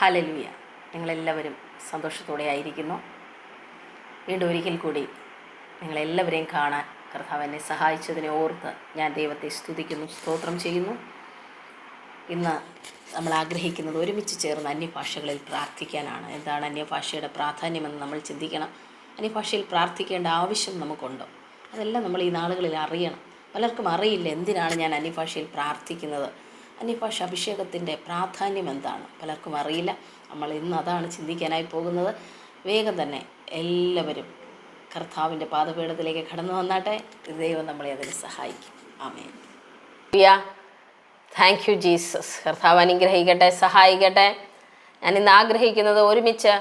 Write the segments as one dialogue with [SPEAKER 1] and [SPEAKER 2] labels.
[SPEAKER 1] Hallelujah. നിങ്ങളെല്ലാവരും സന്തോഷത്തോടെ ആയിരിക്കുന്നു. വീണ്ടും ഒരിക്കൽ കൂടി നിങ്ങളെല്ലാവരെയും കാണാൻ കർത്താവ് എന്നെ സഹായിച്ചതിനെ ഓർത്ത് ഞാൻ ദൈവത്തെ സ്തുതിക്കുന്നു, സ്തോത്രം ചെയ്യുന്നു. ഇന്ന് നമ്മൾ ആഗ്രഹിക്കുന്നത് ഒരുമിച്ച് ചേർന്ന് അന്യഭാഷകളിൽ പ്രാർത്ഥിക്കാനാണ്. എന്താണ് അന്യഭാഷയുടെ പ്രാധാന്യമെന്ന് നമ്മൾ ചിന്തിക്കണം. അന്യഭാഷയിൽ പ്രാർത്ഥിക്കേണ്ട ആവശ്യം നമുക്കുണ്ടോ? അതെല്ലാം നമ്മൾ ഈ നാളുകളിൽ അറിയണം. പലർക്കും അറിയില്ല എന്തിനാണ് ഞാൻ അന്യഭാഷയിൽ പ്രാർത്ഥിക്കുന്നത്, അന്യഭാഷ അഭിഷേകത്തിൻ്റെ പ്രാധാന്യം എന്താണ്, പലർക്കും അറിയില്ല. നമ്മൾ ഇന്ന് അതാണ് ചിന്തിക്കാനായി പോകുന്നത്. വേഗം തന്നെ എല്ലാവരും കർത്താവിൻ്റെ പാദപീഠത്തിലേക്ക് കടന്നു വന്നാട്ടെ. ദൈവം നമ്മളെ അതിന് സഹായിക്കും. ആമേൻ. Thank you Jesus. കർത്താവ് അനുഗ്രഹിക്കട്ടെ, സഹായിക്കട്ടെ. ഞാൻ ഇന്ന് ആഗ്രഹിക്കുന്നത് ഒരുമിച്ച്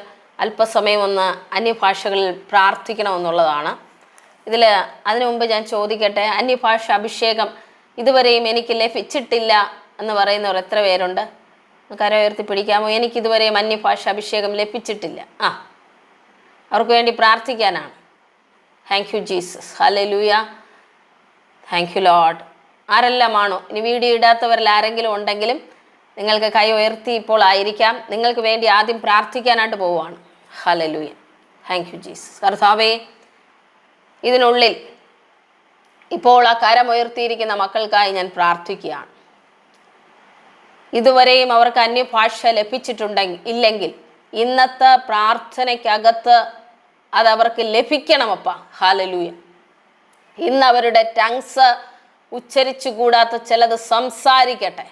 [SPEAKER 1] അല്പസമയം ഒന്ന് അന്യഭാഷകളിൽ പ്രാർത്ഥിക്കണമെന്നുള്ളതാണ്. അതിനു മുമ്പ് ഞാൻ ചോദിക്കട്ടെ, അന്യഭാഷ അഭിഷേകം ഇതുവരെയും എനിക്ക് ലഭിച്ചിട്ടില്ല എന്ന് പറയുന്നവർ എത്ര പേരുണ്ട്? കര ഉയർത്തി പിടിക്കാമോ? എനിക്കിതുവരെയും അന്യഭാഷ അഭിഷേകം ലഭിച്ചിട്ടില്ല. അവർക്ക് വേണ്ടി പ്രാർത്ഥിക്കാനാണ്. Thank you Jesus. ഹല്ലേലൂയ. Thank you lord. ആരെല്ലാമാണോ? ഇനി വീഡിയോ ഇടാത്തവരിൽ ആരെങ്കിലും ഉണ്ടെങ്കിലും നിങ്ങൾക്ക് കൈ ഉയർത്തി ഇപ്പോൾ ആയിരിക്കാം. നിങ്ങൾക്ക് വേണ്ടി ആദ്യം പ്രാർത്ഥിക്കാനായിട്ട് പോവുകയാണ്. ഹല്ലേലൂയ. Thank you Jesus. കർത്താവേ, ഇതിനുള്ളിൽ ഇപ്പോൾ ആ കരമുയർത്തിയിരിക്കുന്ന മക്കൾക്കായി ഞാൻ പ്രാർത്ഥിക്കുകയാണ്. ഇതുവരെയും അവർക്ക് അന്യഭാഷ ഇല്ലെങ്കിൽ ഇന്നത്തെ പ്രാർത്ഥനയ്ക്കകത്ത് അതവർക്ക് ലഭിക്കണമപ്പ. ഹല്ലേലൂയ. ഇന്ന് അവരുടെ ടങ്സ് ഉച്ചരിച്ചു കൂടാത്ത ചിലത് സംസാരിക്കട്ടെ.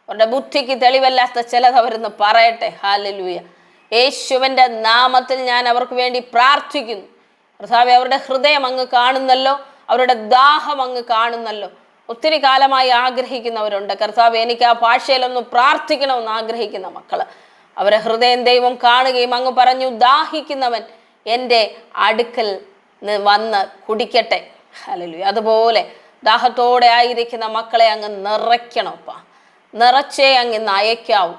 [SPEAKER 1] അവരുടെ ബുദ്ധിക്ക് തെളിവല്ലാത്ത ചിലത് അവരിന്ന് പറയട്ടെ. ഹല്ലേലൂയ. യേശുവിൻ്റെ നാമത്തിൽ ഞാൻ അവർക്ക് വേണ്ടി പ്രാർത്ഥിക്കുന്നു. കർത്താവേ, അവരുടെ ഹൃദയം അങ്ങ് കാണുന്നല്ലോ, അവരുടെ ദാഹം അങ്ങ് കാണുന്നല്ലോ. ഒത്തിരി കാലമായി ആഗ്രഹിക്കുന്നവരുണ്ട്. കർത്താവേ, എനിക്ക് ആ ഭാഷയിലൊന്ന് പ്രാർത്ഥിക്കണമെന്ന് ആഗ്രഹിക്കുന്ന മക്കൾ, അവരെ ഹൃദയം ദൈവം കാണുകയും അങ്ങ് പറഞ്ഞു, ദാഹിക്കുന്നവൻ എൻ്റെ അടുക്കൽ വന്ന് കുടിക്കട്ടെ. ഹല്ലേലൂയ. അതുപോലെ ദാഹത്തോടെ ആയിരിക്കുന്ന മക്കളെ അങ്ങ് നിറയ്ക്കണമപ്പ. നിറച്ചേ അങ്ങ് നയക്കാവൂ.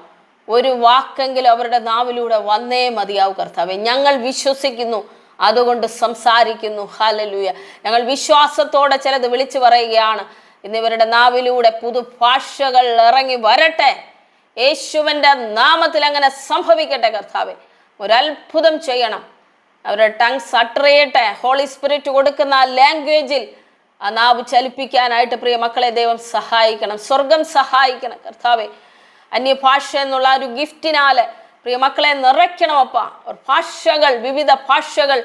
[SPEAKER 1] ഒരു വാക്കെങ്കിലും അവരുടെ നാവിലൂടെ വന്നേ മതിയാവൂ. കർത്താവേ, ഞങ്ങൾ വിശ്വസിക്കുന്നു, അതുകൊണ്ട് സംസാരിക്കുന്നു. ഹല്ലേലൂയ. ഞങ്ങൾ വിശ്വാസത്തോടെ ചിലത് വിളിച്ചു പറയുകയാണ്. ഇന്ന് ഇവരുടെ നാവിലൂടെ പുതുഭാഷകൾ ഇറങ്ങി വരട്ടെ. യേശുവിൻ്റെ നാമത്തിൽ അങ്ങനെ സംഭവിക്കട്ടെ. കർത്താവേ, ഒരത്ഭുതം ചെയ്യണം. അവരുടെ ടങ്സ് അട്ടറിയട്ടെ. ഹോളി സ്പിരിറ്റ് കൊടുക്കുന്ന ആ ലാംഗ്വേജിൽ ആ നാവ് ചലിപ്പിക്കാനായിട്ട് പ്രിയ മക്കളെ ദൈവം സഹായിക്കണം. സ്വർഗം സഹായിക്കണം. കർത്താവേ, അന്യഭാഷ എന്നുള്ള ഒരു ഗിഫ്റ്റിനാല് പ്രിയ മക്കളെ നിറയ്ക്കണമപ്പ. ഭാഷകൾ, വിവിധ ഭാഷകൾ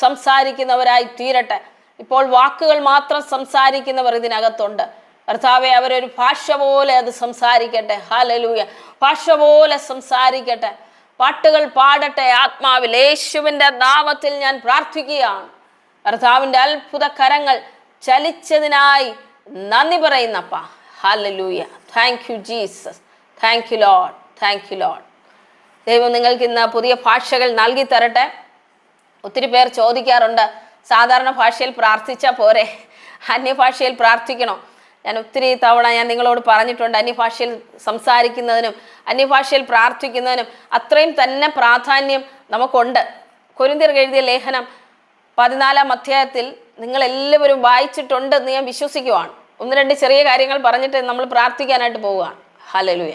[SPEAKER 1] സംസാരിക്കുന്നവരായി തീരട്ടെ. ഇപ്പോൾ വാക്കുകൾ മാത്രം സംസാരിക്കുന്നവർ ഇതിനകത്തുണ്ട്. കർത്താവെ, അവരൊരു ഭാഷ പോലെ അത് സംസാരിക്കട്ടെ. ഹല്ലേലൂയ. ഭാഷ പോലെ സംസാരിക്കട്ടെ. പാട്ടുകൾ പാടട്ടെ ആത്മാവിൽ. യേശുവിൻ്റെ നാമത്തിൽ ഞാൻ പ്രാർത്ഥിക്കുകയാണ്. കർത്താവിൻ്റെ അത്ഭുത കരങ്ങൾ ചലിച്ചതിനായി നന്ദി പറയുന്നപ്പ. ഹല്ലേലൂയ. Thank you Jesus. Thank you lord. Thank you lord. ദൈവം നിങ്ങൾക്ക് ഇന്ന് പുതിയ ഭാഷകൾ നൽകി തരട്ടെ. ഒത്തിരി പേർ ചോദിക്കാറുണ്ട്, സാധാരണ ഭാഷയിൽ പ്രാർത്ഥിച്ചാൽ പോരെ, അന്യഭാഷയിൽ പ്രാർത്ഥിക്കണോ? ഞാൻ ഒത്തിരി തവണ നിങ്ങളോട് പറഞ്ഞിട്ടുണ്ട്, അന്യഭാഷയിൽ സംസാരിക്കുന്നതിനും അന്യഭാഷയിൽ പ്രാർത്ഥിക്കുന്നതിനും അത്രയും തന്നെ പ്രാധാന്യം നമുക്കുണ്ട്. കൊരിന്ത്യർക്ക് എഴുതിയ ലേഖനം 14-ാം അധ്യായത്തിൽ നിങ്ങളെല്ലാവരും വായിച്ചിട്ടുണ്ടെന്ന് ഞാൻ വിശ്വസിക്കുവാണ്. 1-2 ചെറിയ കാര്യങ്ങൾ പറഞ്ഞിട്ട് നമ്മൾ പ്രാർത്ഥിക്കാനായിട്ട് പോവുകയാണ്. ഹല്ലേലൂയ.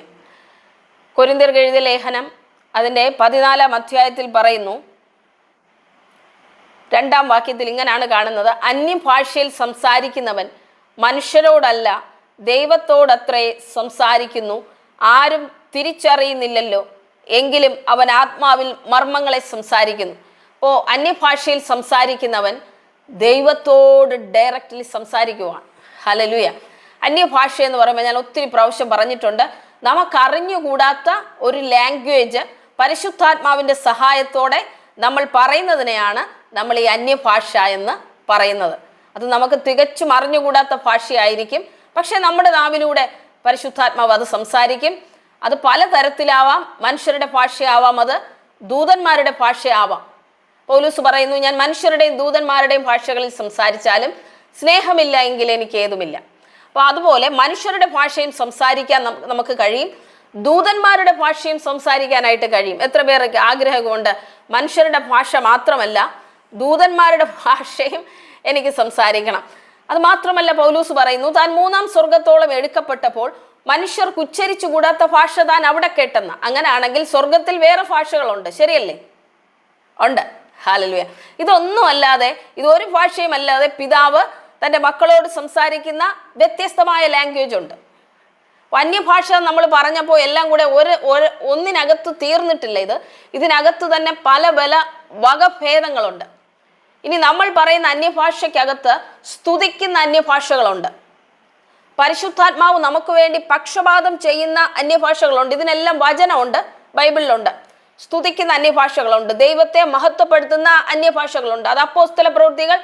[SPEAKER 1] കൊരിന്ത്യർക്ക് എഴുതിയ ലേഖനം അതിൻ്റെ 14-ാം അധ്യായത്തിൽ പറയുന്നു, 2-ാം വാക്യത്തിൽ ഇങ്ങനെയാണ് കാണുന്നത്: അന്യഭാഷയിൽ സംസാരിക്കുന്നവൻ മനുഷ്യരോടല്ല ദൈവത്തോടത്രേ സംസാരിക്കുന്നു, ആരും തിരിച്ചറിയുന്നില്ലല്ലോ, എങ്കിലും അവൻ ആത്മാവിൽ മർമ്മങ്ങളെ സംസാരിക്കുന്നു. അപ്പോൾ അന്യഭാഷയിൽ സംസാരിക്കുന്നവൻ ദൈവത്തോട് ഡയറക്റ്റ്ലി സംസാരിക്കുവാണ്. ഹല്ലേലൂയ. അന്യഭാഷ എന്ന് പറയുമ്പോൾ ഞാൻ ഒത്തിരി പ്രാവശ്യം പറഞ്ഞിട്ടുണ്ട്, നമുക്കറിഞ്ഞുകൂടാത്ത ഒരു ലാംഗ്വേജ് പരിശുദ്ധാത്മാവിൻ്റെ സഹായത്തോടെ നമ്മൾ പറയുന്നതിനെയാണ് നമ്മൾ ഈ അന്യഭാഷ എന്ന് പറയുന്നത്. അത് നമുക്ക് തികച്ചും അറിഞ്ഞുകൂടാത്ത ഭാഷയായിരിക്കും, പക്ഷെ നമ്മുടെ നാവിലൂടെ പരിശുദ്ധാത്മാവ് അത് സംസാരിക്കും. അത് പലതരത്തിലാവാം. മനുഷ്യരുടെ ഭാഷയാവാം, അത് ദൂതന്മാരുടെ ഭാഷയാവാം. പൗലോസ് പറയുന്നു, ഞാൻ മനുഷ്യരുടെയും ദൂതന്മാരുടെയും ഭാഷകളിൽ സംസാരിച്ചാലും സ്നേഹമില്ല എങ്കിൽ എനിക്ക് ഏതുമില്ല. അപ്പോൾ അതുപോലെ മനുഷ്യരുടെ ഭാഷയും സംസാരിക്കാൻ നമുക്ക് കഴിയും, ദൂതന്മാരുടെ ഭാഷയും സംസാരിക്കാനായിട്ട് കഴിയും. എത്ര പേർക്ക് ആഗ്രഹമുണ്ട് മനുഷ്യരുടെ ഭാഷ മാത്രമല്ല ദൂതന്മാരുടെ ഭാഷയും എനിക്ക് സംസാരിക്കണം? അത് മാത്രമല്ല പൗലോസ് പറയുന്നു, താൻ 3-ാം സ്വർഗത്തോളം എടുക്കപ്പെട്ടപ്പോൾ മനുഷ്യർക്ക് ഉച്ചരിച്ചു കൂടാത്ത ഭാഷ താൻ അവിടെ കേട്ടെന്ന. അങ്ങനെയാണെങ്കിൽ സ്വർഗത്തിൽ വേറെ ഭാഷകളുണ്ട്, ശരിയല്ലേ? ഉണ്ട്. ഹല്ലേലൂയ. ഇതൊന്നും അല്ലാതെ, ഇതൊരു ഭാഷയും അല്ലാതെ പിതാവ് തൻ്റെ മക്കളോട് സംസാരിക്കുന്ന വ്യത്യസ്തമായ ലാംഗ്വേജ് ഉണ്ട്. അന്യഭാഷ നമ്മൾ പറഞ്ഞപ്പോൾ എല്ലാം കൂടെ ഒന്നിനകത്ത് തീർന്നിട്ടില്ല. ഇതിനകത്ത് തന്നെ പല വകഭേദങ്ങളുണ്ട്. ഇനി നമ്മൾ പറയുന്ന അന്യഭാഷയ്ക്കകത്ത് സ്തുതിക്കുന്ന അന്യഭാഷകളുണ്ട്. പരിശുദ്ധാത്മാവ് നമുക്ക് വേണ്ടി പക്ഷപാതം ചെയ്യുന്ന അന്യഭാഷകളുണ്ട്. ഇതിനെല്ലാം വചനമുണ്ട്, ബൈബിളിലുണ്ട്. സ്തുതിക്കുന്ന അന്യഭാഷകളുണ്ട്, ദൈവത്തെ മഹത്വപ്പെടുത്തുന്ന അന്യഭാഷകളുണ്ട്. അത് അപ്പോസ്തല പ്രവൃത്തികൾ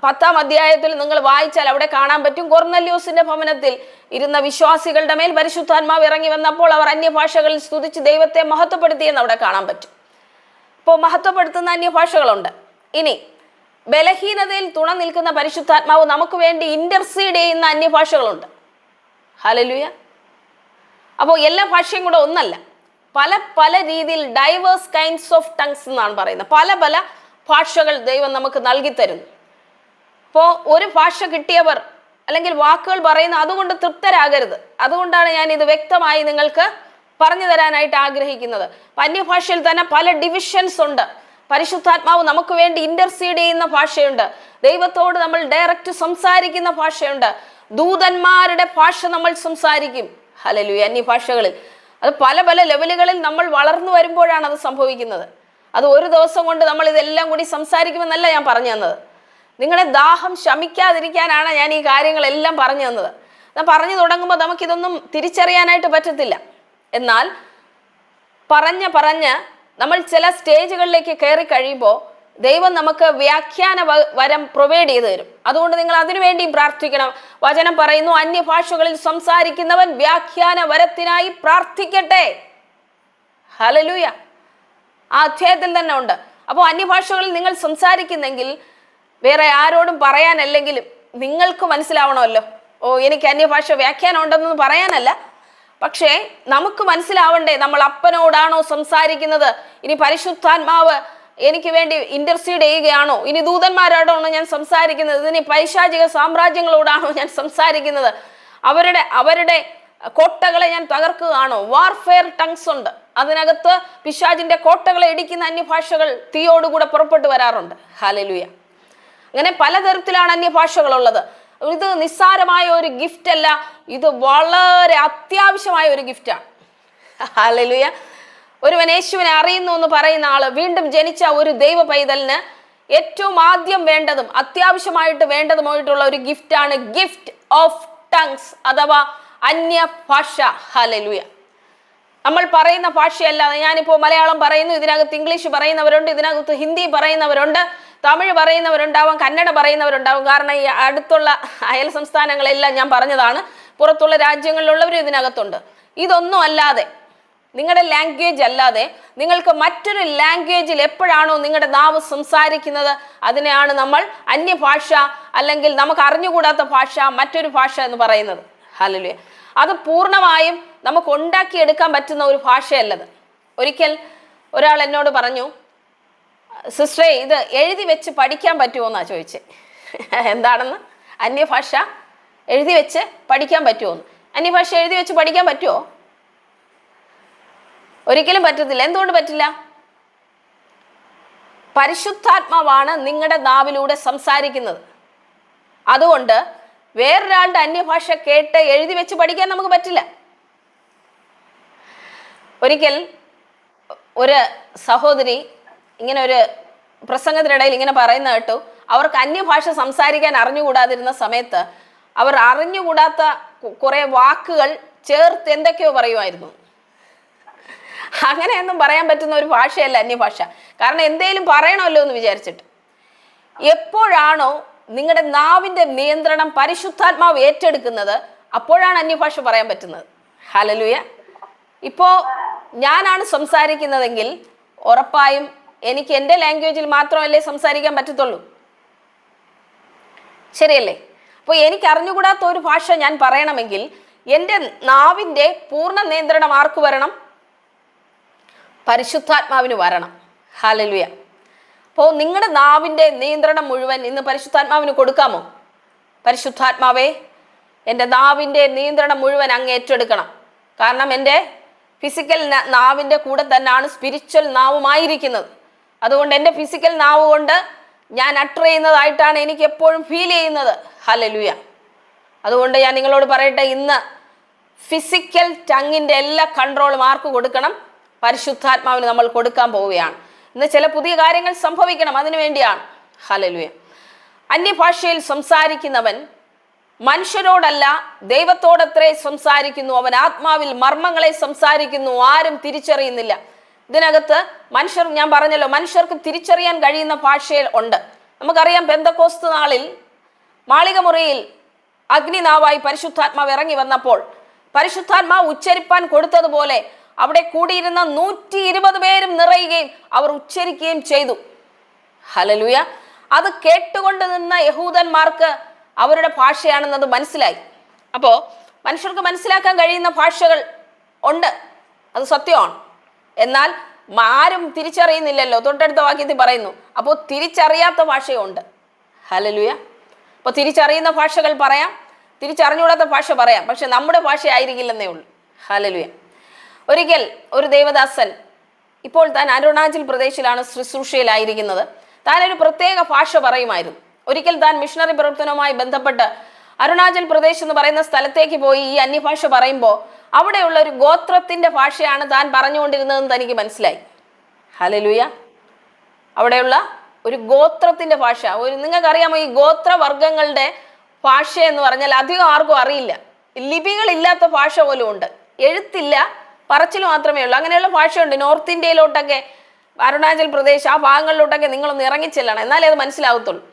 [SPEAKER 1] 10-ാം അധ്യായത്തിൽ നിങ്ങൾ വായിച്ചാൽ അവിടെ കാണാൻ പറ്റും. കൊർന്നല്യോസിന്റെ ഭവനത്തിൽ ഇരുന്ന വിശ്വാസികളുടെ മേൽ പരിശുദ്ധാത്മാവ് ഇറങ്ങി വന്നപ്പോൾ അവർ അന്യഭാഷകളിൽ സ്തുതിച്ച് ദൈവത്തെ മഹത്വപ്പെടുത്തിയെന്ന് അവിടെ കാണാൻ പറ്റും. ഇപ്പോൾ മഹത്വപ്പെടുത്തുന്ന അന്യഭാഷകളുണ്ട്. ഇനി ബലഹീനതയിൽ തുണ നിൽക്കുന്ന പരിശുദ്ധാത്മാവ് നമുക്ക് വേണ്ടി ഇന്റർസീഡ് ചെയ്യുന്ന അന്യഭാഷകളുണ്ട്. ഹല്ലേലൂയ. അപ്പോൾ എല്ലാ ഭാഷയും കൂടെ ഒന്നല്ല, പല രീതിയിൽ ഡൈവേഴ്സ് കൈൻഡ്സ് ഓഫ് ടങ്സ് എന്നാണ് പറയുന്നത്. പല ഭാഷകൾ ദൈവം നമുക്ക് നൽകി തരുന്നു. അപ്പോൾ ഒരു ഭാഷ കിട്ടിയവർ അല്ലെങ്കിൽ വാക്കുകൾ പറയുന്ന അതുകൊണ്ട് തൃപ്തരാകരുത്. അതുകൊണ്ടാണ് ഞാൻ ഇത് വ്യക്തമായി നിങ്ങൾക്ക് പറഞ്ഞു തരാനായിട്ട് ആഗ്രഹിക്കുന്നത്. അന്യഭാഷയിൽ തന്നെ പല ഡിവിഷൻസ് ഉണ്ട്. പരിശുദ്ധാത്മാവ് നമുക്ക് വേണ്ടി ഇന്റർസീഡ് ചെയ്യുന്ന ഭാഷയുണ്ട്, ദൈവത്തോട് നമ്മൾ ഡയറക്റ്റ് സംസാരിക്കുന്ന ഭാഷയുണ്ട്, ദൂതന്മാരുടെ ഭാഷ നമ്മൾ സംസാരിക്കും. ഹല്ലേലൂയ. അന്യഭാഷകളിൽ അത് പല ലെവലുകളിൽ നമ്മൾ വളർന്നു വരുമ്പോഴാണ് അത് സംഭവിക്കുന്നത്. അത് ഒരു ദിവസം കൊണ്ട് നമ്മൾ ഇതെല്ലാം കൂടി സംസാരിക്കുമെന്നല്ല ഞാൻ പറഞ്ഞു തന്നത്. നിങ്ങളുടെ ദാഹം ശമിക്കാതിരിക്കാനാണ് ഞാൻ ഈ കാര്യങ്ങളെല്ലാം പറഞ്ഞു തന്നത്. ഞാൻ പറഞ്ഞു തുടങ്ങുമ്പോൾ നമുക്കിതൊന്നും തിരിച്ചറിയാനായിട്ട് പറ്റത്തില്ല. എന്നാൽ പറഞ്ഞ് നമ്മൾ ചില സ്റ്റേജുകളിലേക്ക് കയറി കഴിയുമ്പോൾ ദൈവം നമുക്ക് വ്യാഖ്യാന വരം പ്രൊവൈഡ് ചെയ്തു തരും. അതുകൊണ്ട് നിങ്ങൾ അതിനുവേണ്ടി പ്രാർത്ഥിക്കണം. വചനം പറയുന്നു, അന്യഭാഷകളിൽ സംസാരിക്കുന്നവൻ വ്യാഖ്യാന വരത്തിനായി പ്രാർത്ഥിക്കട്ടെ. ഹല്ലേലൂയ. ആ അധ്യായത്തിൽ തന്നെ ഉണ്ട്. അപ്പോൾ അന്യഭാഷകളിൽ നിങ്ങൾ സംസാരിക്കുന്നെങ്കിൽ വേറെ ആരോടും പറയാനല്ലെങ്കിലും നിങ്ങൾക്ക് മനസ്സിലാവണമല്ലോ. എനിക്ക് അന്യഭാഷ വ്യാഖ്യാനം ഉണ്ടെന്ന് പറയാനല്ല, പക്ഷേ നമുക്ക് മനസ്സിലാവണ്ടേ നമ്മൾ അപ്പനോടാണോ സംസാരിക്കുന്നത്, ഇനി പരിശുദ്ധാത്മാവ് എനിക്ക് വേണ്ടി ഇന്റർസീഡ് ചെയ്യുകയാണോ, ഇനി ദൂതന്മാരോടാണോ ഞാൻ സംസാരിക്കുന്നത്, ഇനി പൈശാചിക സാമ്രാജ്യങ്ങളോടാണോ ഞാൻ സംസാരിക്കുന്നത്, അവരുടെ കോട്ടകളെ ഞാൻ തകർക്കുകയാണോ. വാർഫെയർ ടങ്സ് ഉണ്ട്, അതിനകത്ത് പിശാചിന്റെ കോട്ടകളെ ഇടിക്കുന്ന അന്യഭാഷകൾ തീയോടുകൂടെ പുറപ്പെട്ടു വരാറുണ്ട്. ഹല്ലേലൂയ. അങ്ങനെ പലതരത്തിലാണ് അന്യഭാഷകളുള്ളത്. ഇത് നിസ്സാരമായ ഒരു ഗിഫ്റ്റ് അല്ല, ഇത് വളരെ അത്യാവശ്യമായ ഒരു ഗിഫ്റ്റാണ്. ഹല്ലേലൂയ. ഒരുവൻ യേശുവിനെ അറിയുന്നു എന്ന് പറയുന്ന ആള്, വീണ്ടും ജനിച്ച ഒരു ദൈവ പൈതലിന് ഏറ്റവും ആദ്യം വേണ്ടതും അത്യാവശ്യമായിട്ട് വേണ്ടതുമായിട്ടുള്ള ഒരു ഗിഫ്റ്റാണ് ഗിഫ്റ്റ് ഓഫ് ടങ്സ് അഥവാ അന്യഭാഷ. ഹല്ലേലൂയ. നമ്മൾ പറയുന്ന ഭാഷയല്ലാതെ, ഞാനിപ്പോൾ മലയാളം പറയുന്നു, ഇതിനകത്ത് ഇംഗ്ലീഷ് പറയുന്നവരുണ്ട്, ഇതിനകത്ത് ഹിന്ദി പറയുന്നവരുണ്ട്, തമിഴ് പറയുന്നവരുണ്ടാവും, കന്നഡ പറയുന്നവരുണ്ടാവും. കാരണം ഈ അടുത്തുള്ള അയൽ സംസ്ഥാനങ്ങളെല്ലാം ഞാൻ പറഞ്ഞതാണ്, പുറത്തുള്ള രാജ്യങ്ങളിലുള്ളവരും ഇതിനകത്തുണ്ട്. ഇതൊന്നും അല്ലാതെ, നിങ്ങളുടെ ലാംഗ്വേജ് അല്ലാതെ നിങ്ങൾക്ക് മറ്റൊരു ലാംഗ്വേജിൽ എപ്പോഴാണോ നിങ്ങളുടെ നാവ് സംസാരിക്കുന്നത് അതിനെയാണ് നമ്മൾ അന്യഭാഷ അല്ലെങ്കിൽ നമുക്ക് അറിഞ്ഞുകൂടാത്ത ഭാഷ, മറ്റൊരു ഭാഷ എന്ന് പറയുന്നത്. ഹല്ലേലൂയ. അത് പൂർണ്ണമായും നമുക്ക് ഉണ്ടാക്കിയെടുക്കാൻ പറ്റുന്ന ഒരു ഭാഷയല്ലത്. ഒരിക്കൽ ഒരാൾ എന്നോട് പറഞ്ഞു, സിസ്റ്ററെ ഇത് എഴുതി വെച്ച് പഠിക്കാൻ പറ്റുമോ എന്നാ ചോദിച്ചേ. എന്താണെന്ന്? അന്യഭാഷ എഴുതി വെച്ച് പഠിക്കാൻ പറ്റുമോന്ന്. അന്യഭാഷ എഴുതി വെച്ച് പഠിക്കാൻ പറ്റുമോ? ഒരിക്കലും പറ്റത്തില്ല. എന്തുകൊണ്ട് പറ്റില്ല? പരിശുദ്ധാത്മാവാണ് നിങ്ങളുടെ നാവിലൂടെ സംസാരിക്കുന്നത്. അതുകൊണ്ട് വേറൊരാളുടെ അന്യഭാഷ കേട്ട് എഴുതി വെച്ച് പഠിക്കാൻ നമുക്ക് പറ്റില്ല. ഒരിക്കൽ ഒരു സഹോദരി ഇങ്ങനെ ഒരു പ്രസംഗത്തിനിടയിൽ ഇങ്ങനെ പറയുന്ന കേട്ടു, അവർക്ക് അന്യഭാഷ സംസാരിക്കാൻ അറിഞ്ഞുകൂടാതിരുന്ന സമയത്ത് അവർ അറിഞ്ഞുകൂടാത്ത കുറെ വാക്കുകൾ ചേർത്ത് എന്തൊക്കെയോ പറയുമായിരുന്നു. അങ്ങനെയൊന്നും പറയാൻ പറ്റുന്ന ഒരു ഭാഷയല്ല അന്യഭാഷ. കാരണം എന്തേലും പറയണമല്ലോ എന്ന് വിചാരിച്ചിട്ട്. എപ്പോഴാണോ നിങ്ങളുടെ നാവിൻ്റെ നിയന്ത്രണം പരിശുദ്ധാത്മാവ് ഏറ്റെടുക്കുന്നത് അപ്പോഴാണ് അന്യഭാഷ പറയാൻ പറ്റുന്നത്. ഹല്ലേലൂയ. ഇപ്പോൾ ഞാനാണ് സംസാരിക്കുന്നതെങ്കിൽ ഉറപ്പായും എനിക്ക് എൻ്റെ ലാംഗ്വേജിൽ മാത്രമല്ലേ സംസാരിക്കാൻ പറ്റത്തുള്ളൂ, ശരിയല്ലേ? അപ്പോൾ എനിക്ക് അറിഞ്ഞുകൂടാത്ത ഒരു ഭാഷ ഞാൻ പറയണമെങ്കിൽ എൻ്റെ നാവിൻ്റെ പൂർണ്ണ നിയന്ത്രണം ആർക്ക് വരണം? പരിശുദ്ധാത്മാവിന് വരണം. ഹല്ലേലൂയ. അപ്പോൾ നിങ്ങളുടെ നാവിൻ്റെ നിയന്ത്രണം മുഴുവൻ ഇന്ന് പരിശുദ്ധാത്മാവിന് കൊടുക്കാമോ? പരിശുദ്ധാത്മാവേ, എൻ്റെ നാവിൻ്റെ നിയന്ത്രണം മുഴുവൻ അങ്ങ് ഏറ്റെടുക്കണം. കാരണം എൻ്റെ ഫിസിക്കൽ നാവിൻ്റെ കൂടെ തന്നെയാണ് സ്പിരിച്വൽ നാവുമായിരിക്കുന്നത്. അതുകൊണ്ട് എൻ്റെ ഫിസിക്കൽ നാവ് കൊണ്ട് ഞാൻ അട്ടർ ചെയ്യുന്നതായിട്ടാണ് എനിക്ക് എപ്പോഴും ഫീൽ ചെയ്യുന്നത്. ഹല്ലേലൂയ. അതുകൊണ്ട് ഞാൻ നിങ്ങളോട് പറയട്ടെ, ഇന്ന് ഫിസിക്കൽ ടങ്ങിൻ്റെ എല്ലാ കൺട്രോളും ആർക്ക് കൊടുക്കണം? പരിശുദ്ധാത്മാവിന് നമ്മൾ കൊടുക്കാൻ പോവുകയാണ്. ഇന്ന് ചില പുതിയ കാര്യങ്ങൾ സംഭവിക്കണം, അതിനു വേണ്ടിയാണ്. ഹല്ലേലൂയ. അന്യഭാഷയിൽ സംസാരിക്കുന്നവൻ മനുഷ്യരോടല്ല ദൈവത്തോടത്രേ സംസാരിക്കുന്നു. അവൻ ആത്മാവിൽ മർമ്മങ്ങളെ സംസാരിക്കുന്നു, ആരും തിരിച്ചറിയുന്നില്ല. ഇതിനകത്ത് മനുഷ്യർ, ഞാൻ പറഞ്ഞല്ലോ, മനുഷ്യർക്ക് തിരിച്ചറിയാൻ കഴിയുന്ന ഭാഷയിൽ ഉണ്ട്. നമുക്കറിയാം, പെന്തക്കോസ്ത് നാളിൽ മാളികമുറിയിൽ അഗ്നിനാവായി പരിശുദ്ധാത്മാവ് ഇറങ്ങി വന്നപ്പോൾ പരിശുദ്ധാത്മാവ് ഉച്ചരിപ്പാൻ കൊടുത്തതുപോലെ അവിടെ കൂടിയിരുന്ന 120 പേരും നിറയുകയും അവർ ഉച്ചരിക്കുകയും ചെയ്തു. ഹല്ലേലൂയ. അത് കേട്ടുകൊണ്ട് നിന്ന യഹൂദന്മാർക്ക് അവരുടെ ഭാഷയാണെന്നത് മനസ്സിലായി. അപ്പോൾ മനുഷ്യർക്ക് മനസ്സിലാക്കാൻ കഴിയുന്ന ഭാഷകൾ ഉണ്ട്, അത് സത്യമാണ്. എന്നാൽ ആരും തിരിച്ചറിയുന്നില്ലല്ലോ. തൊട്ടടുത്ത വാക്യത്തിൽ പറയുന്നു, അപ്പോൾ തിരിച്ചറിയാത്ത ഭാഷയുണ്ട്. ഹല്ലേലൂയ. അപ്പോൾ തിരിച്ചറിയുന്ന ഭാഷകൾ പറയാം, തിരിച്ചറിഞ്ഞുകൂടാത്ത ഭാഷ പറയാം, പക്ഷെ നമ്മുടെ ഭാഷ ആയിരിക്കില്ലെന്നേ ഉള്ളൂ. ഹല്ലേലൂയ. ഒരിക്കൽ ഒരു ദേവദാസൻ, ഇപ്പോൾ താൻ അരുണാചൽ പ്രദേശിലാണ് ശുശ്രൂഷയിലായിരിക്കുന്നത്, താൻ ഒരു പ്രത്യേക ഭാഷ പറയുമായിരുന്നു. ഒരിക്കൽ താൻ മിഷണറി പ്രവർത്തനവുമായി ബന്ധപ്പെട്ട് അരുണാചൽ പ്രദേശ് എന്ന് പറയുന്ന സ്ഥലത്തേക്ക് പോയി ഈ അന്യഭാഷ പറയുമ്പോൾ അവിടെയുള്ള ഒരു ഗോത്രത്തിന്റെ ഭാഷയാണ് താൻ പറഞ്ഞുകൊണ്ടിരുന്നതെന്ന് തനിക്ക് മനസ്സിലായി. ഹല്ലേലൂയ. അവിടെയുള്ള ഒരു ഗോത്രത്തിന്റെ ഭാഷ, നിങ്ങൾക്കറിയാമോ, ഈ ഗോത്രവർഗങ്ങളുടെ ഭാഷ എന്ന് പറഞ്ഞാൽ അധികം ആർക്കും അറിയില്ല. ലിപികളില്ലാത്ത ഭാഷ പോലും ഉണ്ട്, എഴുത്തില്ല, പറച്ചിൽ മാത്രമേ ഉള്ളൂ. അങ്ങനെയുള്ള ഭാഷയുണ്ട്. നോർത്ത് ഇന്ത്യയിലോട്ടൊക്കെ, അരുണാചൽ പ്രദേശ് ആ ഭാഗങ്ങളിലോട്ടൊക്കെ നിങ്ങളൊന്ന് ഇറങ്ങിച്ചെല്ലണം, എന്നാലേ അത് മനസ്സിലാവത്തുള്ളൂ.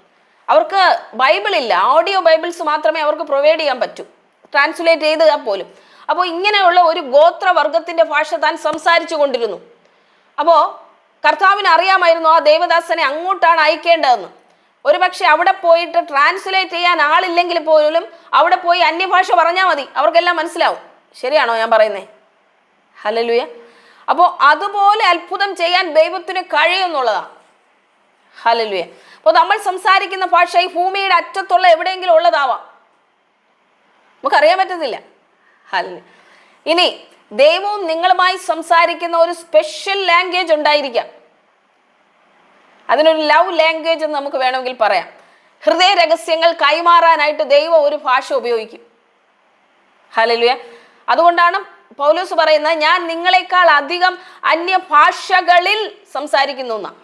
[SPEAKER 1] അവർക്ക് ബൈബിളില്ല, ഓഡിയോ ബൈബിൾസ് മാത്രമേ അവർക്ക് പ്രൊവൈഡ് ചെയ്യാൻ പറ്റൂ, ട്രാൻസ്ലേറ്റ് ചെയ്താൽ പോലും. അപ്പോൾ ഇങ്ങനെയുള്ള ഒരു ഗോത്രവർഗത്തിന്റെ ഭാഷ താൻ സംസാരിച്ചു കൊണ്ടിരുന്നു. അപ്പോൾ കർത്താവിന് അറിയാമായിരുന്നു ആ ദേവദാസനെ അങ്ങോട്ടാണ് അയക്കേണ്ടതെന്ന്. ഒരുപക്ഷെ അവിടെ പോയിട്ട് ട്രാൻസ്ലേറ്റ് ചെയ്യാൻ ആളില്ലെങ്കിൽ പോലും അവിടെ പോയി അന്യഭാഷ പറഞ്ഞാൽ മതി, അവർക്കെല്ലാം മനസ്സിലാവും. ശരിയാണോ ഞാൻ പറയുന്നേ? ഹല്ലേലൂയ. അപ്പോൾ അതുപോലെ അത്ഭുതം ചെയ്യാൻ ദൈവത്തിന് കഴിയുമെന്നുള്ളതാണ്. ഹല്ലേലൂയ. അപ്പോൾ നമ്മൾ സംസാരിക്കുന്ന ഭാഷ ഈ ഭൂമിയുടെ അറ്റത്തുള്ള എവിടെയെങ്കിലും ഉള്ളതാവാം, നമുക്കറിയാൻ പറ്റത്തില്ല. ഹല്ലേലൂയ. ഇനി ദൈവവും നിങ്ങളുമായി സംസാരിക്കുന്ന ഒരു സ്പെഷ്യൽ ലാംഗ്വേജ് ഉണ്ടായിരിക്കാം. അതിനൊരു ലവ് ലാംഗ്വേജ് എന്ന് നമുക്ക് വേണമെങ്കിൽ പറയാം. ഹൃദയ രഹസ്യങ്ങൾ കൈമാറാനായിട്ട് ദൈവം ഒരു ഭാഷ ഉപയോഗിക്കും. ഹല്ലേലൂയ. അതുകൊണ്ടാണ് പൗലോസ് പറയുന്നത്, ഞാൻ നിങ്ങളെക്കാൾ അധികം അന്യഭാഷകളിൽ സംസാരിക്കുന്നു എന്നാണ്.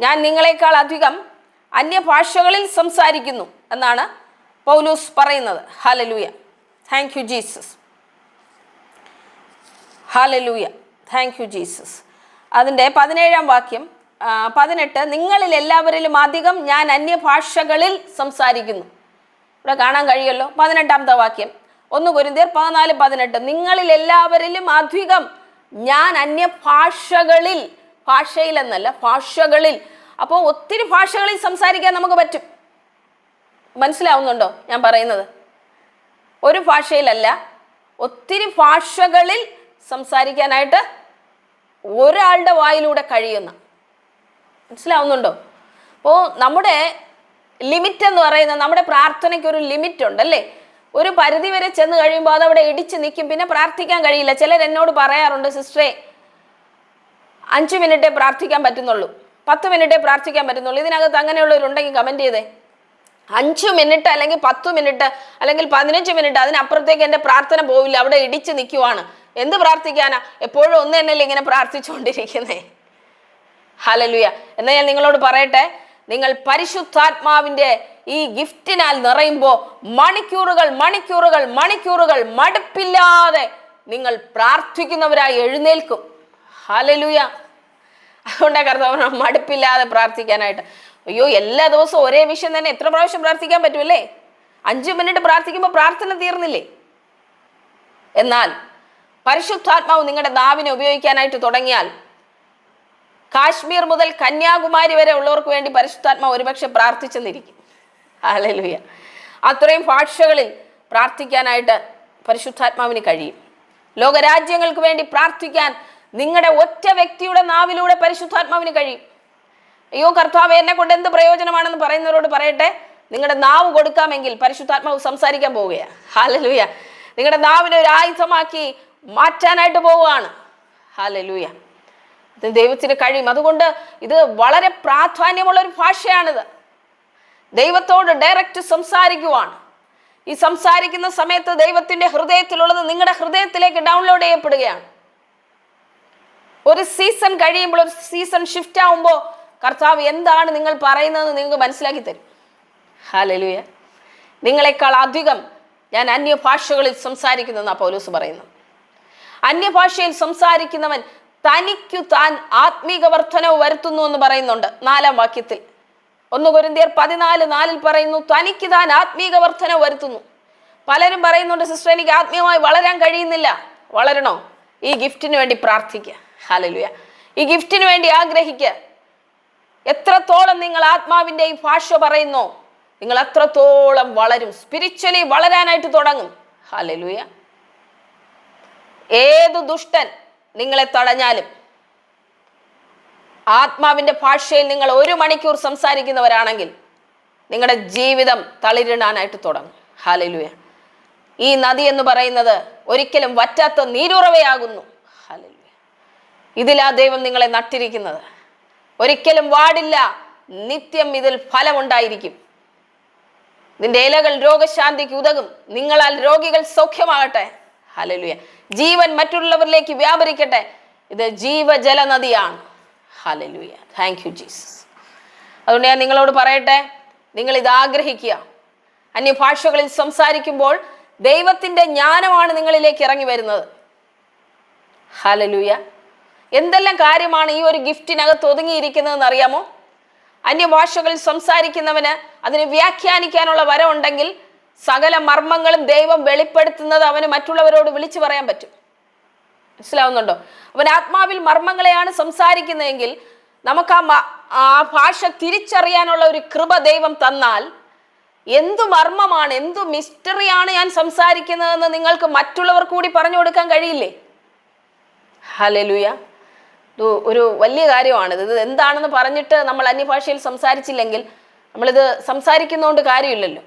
[SPEAKER 1] ഞാൻ നിങ്ങളെക്കാൾ അധികം അന്യഭാഷകളിൽ സംസാരിക്കുന്നു എന്നാണ് പൗലോസ് പറയുന്നത്. ഹല്ലേലൂയ. Thank you Jesus. ഹല്ലേലൂയ. Thank you Jesus. അതിൻ്റെ 17-ാം വാക്യം, 18, നിങ്ങളിൽ എല്ലാവരിലും അധികം ഞാൻ അന്യഭാഷകളിൽ സംസാരിക്കുന്നു. ഇവിടെ കാണാൻ കഴിയുമല്ലോ. 18-ാമത്തെ വാക്യം, 1 കൊരിന്ത്യർ 14:18, നിങ്ങളിൽ എല്ലാവരിലും അധികം ഞാൻ അന്യഭാഷകളിൽ, ഭാഷയിൽ എന്നല്ല, ഭാഷകളിൽ. അപ്പോൾ ഒത്തിരി ഭാഷകളിൽ സംസാരിക്കാൻ നമുക്ക് പറ്റും. മനസ്സിലാവുന്നുണ്ടോ ഞാൻ പറയുന്നത്? ഒരു ഭാഷയിലല്ല, ഒത്തിരി ഭാഷകളിൽ സംസാരിക്കാനായിട്ട് ഒരാളുടെ വായിലൂടെ കഴിയുന്ന. മനസ്സിലാവുന്നുണ്ടോ? അപ്പോൾ നമ്മുടെ ലിമിറ്റ് എന്ന് പറയുന്നത്, നമ്മുടെ പ്രാർത്ഥനയ്ക്ക് ഒരു ലിമിറ്റ് ഉണ്ടല്ലേ. ഒരു പരിധി വരെ ചെന്ന് കഴിയുമ്പോൾ അതവിടെ ഇടിച്ച് നിൽക്കും, പിന്നെ പ്രാർത്ഥിക്കാൻ കഴിയില്ല. ചിലർ എന്നോട് പറയാറുണ്ട്, സിസ്റ്ററെ 5 മിനിറ്റേ പ്രാർത്ഥിക്കാൻ പറ്റുന്നുള്ളൂ, 10 മിനിറ്റേ പ്രാർത്ഥിക്കാൻ പറ്റുന്നുള്ളൂ. ഇതിനകത്ത് അങ്ങനെയുള്ളവരുണ്ടെങ്കിൽ കമൻറ്റ് ചെയ്തേ. 5 മിനിറ്റ് അല്ലെങ്കിൽ 10 മിനിറ്റ് അല്ലെങ്കിൽ 15 മിനിറ്റ്, അതിനപ്പുറത്തേക്ക് എൻ്റെ പ്രാർത്ഥന പോവില്ല, അവിടെ ഇടിച്ച് നിൽക്കുവാണ്. എന്ത് പ്രാർത്ഥിക്കാനാ? എപ്പോഴും ഒന്ന് തന്നെയല്ലേ ഇങ്ങനെ പ്രാർത്ഥിച്ചുകൊണ്ടിരിക്കുന്നേ. ഹല്ലേലൂയ. എന്നാൽ ഞാൻ നിങ്ങളോട് പറയട്ടെ, നിങ്ങൾ പരിശുദ്ധാത്മാവിൻ്റെ ഈ ഗിഫ്റ്റിനാൽ നിറയുമ്പോൾ മണിക്കൂറുകൾ മണിക്കൂറുകൾ മണിക്കൂറുകൾ മടുപ്പില്ലാതെ നിങ്ങൾ പ്രാർത്ഥിക്കുന്നവരായി എഴുന്നേൽക്കും. ഹല്ലേലൂയ. അതുകൊണ്ടാണ് കർത്താവ് മടുപ്പില്ലാതെ പ്രാർത്ഥിക്കാനായിട്ട്. അയ്യോ, എല്ലാ ദിവസവും ഒരേ വിഷയം തന്നെ എത്ര പ്രാവശ്യം പ്രാർത്ഥിക്കാൻ പറ്റുമല്ലേ? 5 മിനിറ്റ് പ്രാർത്ഥിക്കുമ്പോൾ പ്രാർത്ഥന തീർന്നില്ലേ? എന്നാൽ പരിശുദ്ധാത്മാവ് നിങ്ങളുടെ നാവിനെ ഉപയോഗിക്കാനായിട്ട് തുടങ്ങിയാൽ കാശ്മീർ മുതൽ കന്യാകുമാരി വരെ ഉള്ളവർക്ക് വേണ്ടി പരിശുദ്ധാത്മാവ് ഒരുപക്ഷെ പ്രാർത്ഥിച്ചെന്നിരിക്കും. ഹല്ലേലൂയ. അത്രയും ഭാഷകളിൽ പ്രാർത്ഥിക്കാനായിട്ട് പരിശുദ്ധാത്മാവിന് കഴിയും. ലോകരാജ്യങ്ങൾക്ക് വേണ്ടി പ്രാർത്ഥിക്കാൻ നിങ്ങളുടെ ഒറ്റ വ്യക്തിയുടെ നാവിലൂടെ പരിശുദ്ധാത്മാവിന് കഴിയും. അയ്യോ കർത്താവേ, എന്നെ കൊണ്ട് എന്ത് പ്രയോജനമാണെന്ന് പറയുന്നവരോട് പറയട്ടെ, നിങ്ങളുടെ നാവ് കൊടുക്കാമെങ്കിൽ പരിശുദ്ധാത്മാവ് സംസാരിക്കാൻ പോവുകയാണ്. ഹല്ലേലൂയ. നിങ്ങളുടെ നാവിനെ ഒരു ആയുധമാക്കി മാറ്റാനായിട്ട് പോവുകയാണ്. ഹല്ലേലൂയ. ഇത് ദൈവത്തിന് കഴിയും. അതുകൊണ്ട് ഇത് വളരെ പ്രാധാന്യമുള്ള ഒരു ഭാഷയാണിത്. ദൈവത്തോട് ഡയറക്റ്റ് സംസാരിക്കുവാണ്. ഈ സംസാരിക്കുന്ന സമയത്ത് ദൈവത്തിന്റെ ഹൃദയത്തിലുള്ളത് നിങ്ങളുടെ ഹൃദയത്തിലേക്ക് ഡൗൺലോഡ് ചെയ്യപ്പെടുകയാണ്. ഒരു സീസൺ കഴിയുമ്പോൾ, ഒരു സീസൺ ഷിഫ്റ്റ് ആവുമ്പോൾ കർത്താവ് എന്താണ് നിങ്ങൾ പറയുന്നതെന്ന് നിങ്ങൾക്ക് മനസ്സിലാക്കി തരും. ഹല്ലേലൂയ. നിങ്ങളെക്കാൾ അധികം ഞാൻ അന്യഭാഷകളിൽ സംസാരിക്കുന്നെന്നാണ് പൗലോസ് പറയുന്നത്. അന്യഭാഷയിൽ സംസാരിക്കുന്നവൻ തനിക്കു താൻ ആത്മീക വർധനവ് വരുത്തുന്നു എന്ന് പറയുന്നുണ്ട് 4-ാം വാക്യത്തിൽ. 1 കൊരിന്ത്യർ 14:4 പറയുന്നു, തനിക്ക് താൻ ആത്മീക വർധനവ് വരുത്തുന്നു. പലരും പറയുന്നുണ്ട്, സിസ്റ്റർ എനിക്ക് ആത്മീയമായി വളരാൻ കഴിയുന്നില്ല. വളരണോ? ഈ ഗിഫ്റ്റിന് വേണ്ടി പ്രാർത്ഥിക്കുക. ഹല്ലേലൂയ. ഈ ഗിഫ്റ്റിന് വേണ്ടി ആഗ്രഹിക്കുക. എത്രത്തോളം നിങ്ങൾ ആത്മാവിൻ്റെ ഈ ഭാഷ പറയുന്നോ നിങ്ങൾ അത്രത്തോളം വളരും, സ്പിരിച്വലി വളരാനായിട്ട് തുടങ്ങും. ഹല്ലേലൂയ. ഏതു ദുഷ്ടൻ നിങ്ങളെ തടഞ്ഞാലും ആത്മാവിൻ്റെ ഭാഷയിൽ നിങ്ങൾ 1 മണിക്കൂർ സംസാരിക്കുന്നവരാണെങ്കിൽ നിങ്ങളുടെ ജീവിതം തളിരിടാനായിട്ട് തുടങ്ങും. ഹല്ലേലൂയ. ഈ നദി എന്ന് പറയുന്നത് ഒരിക്കലും വറ്റാത്ത നീരുറവയാകുന്നു. ഹല്ലേലൂയ. ഇതിലാ ദൈവം നിങ്ങളെ നട്ടിരിക്കുന്നത്. ഒരിക്കലും വാടില്ല, നിത്യം ഇതിൽ ഫലമുണ്ടായിരിക്കും. ഇതിൻ്റെ ഇലകൾ രോഗശാന്തിക്ക് ഉതകും. നിങ്ങളാൽ രോഗികൾ സൗഖ്യമാകട്ടെ. ഹല്ലേലൂയ. ജീവൻ മറ്റുള്ളവരിലേക്ക് വ്യാപരിക്കട്ടെ. ഇത് ജീവജല നദിയാണ്. ഹല്ലേലൂയ. Thank you Jesus. അതുകൊണ്ട് ഞാൻ നിങ്ങളോട് പറയട്ടെ, നിങ്ങൾ ഇത് ആഗ്രഹിക്കുക. അന്യഭാഷകളിൽ സംസാരിക്കുമ്പോൾ ദൈവത്തിൻ്റെ ജ്ഞാനമാണ് നിങ്ങളിലേക്ക് ഇറങ്ങി വരുന്നത്. ഹല്ലേലൂയ. എന്തെല്ലാം കാര്യമാണ് ഈ ഒരു ഗിഫ്റ്റിനകത്ത് ഒതുങ്ങിയിരിക്കുന്നതെന്ന് അറിയാമോ? അന്യഭാഷകളിൽ സംസാരിക്കുന്നവന് അതിനെ വ്യാഖ്യാനിക്കാനുള്ള വരമുണ്ടെങ്കിൽ സകല മർമ്മങ്ങളും ദൈവം വെളിപ്പെടുത്തുന്നത് അവന് മറ്റുള്ളവരോട് വിളിച്ചു പറയാൻ പറ്റും. മനസ്സിലാവുന്നുണ്ടോ? അവൻ ആത്മാവിൽ മർമ്മങ്ങളെയാണ് സംസാരിക്കുന്നതെങ്കിൽ നമുക്ക് ആ ഭാഷ തിരിച്ചറിയാനുള്ള ഒരു കൃപ ദൈവം തന്നാൽ എന്തു മർമ്മമാണ്, എന്തു മിസ്റ്ററിയാണ് ഞാൻ സംസാരിക്കുന്നതെന്ന് നിങ്ങൾക്ക് മറ്റുള്ളവർ കൂടി പറഞ്ഞു കൊടുക്കാൻ കഴിയില്ലേ? ഹല്ലേലൂയ. ഒരു വലിയ കാര്യമാണിത്. ഇത് എന്താണെന്ന് പറഞ്ഞിട്ട് നമ്മൾ അന്യഭാഷയിൽ സംസാരിച്ചില്ലെങ്കിൽ നമ്മളിത് സംസാരിക്കുന്നതുകൊണ്ട് കാര്യമില്ലല്ലോ.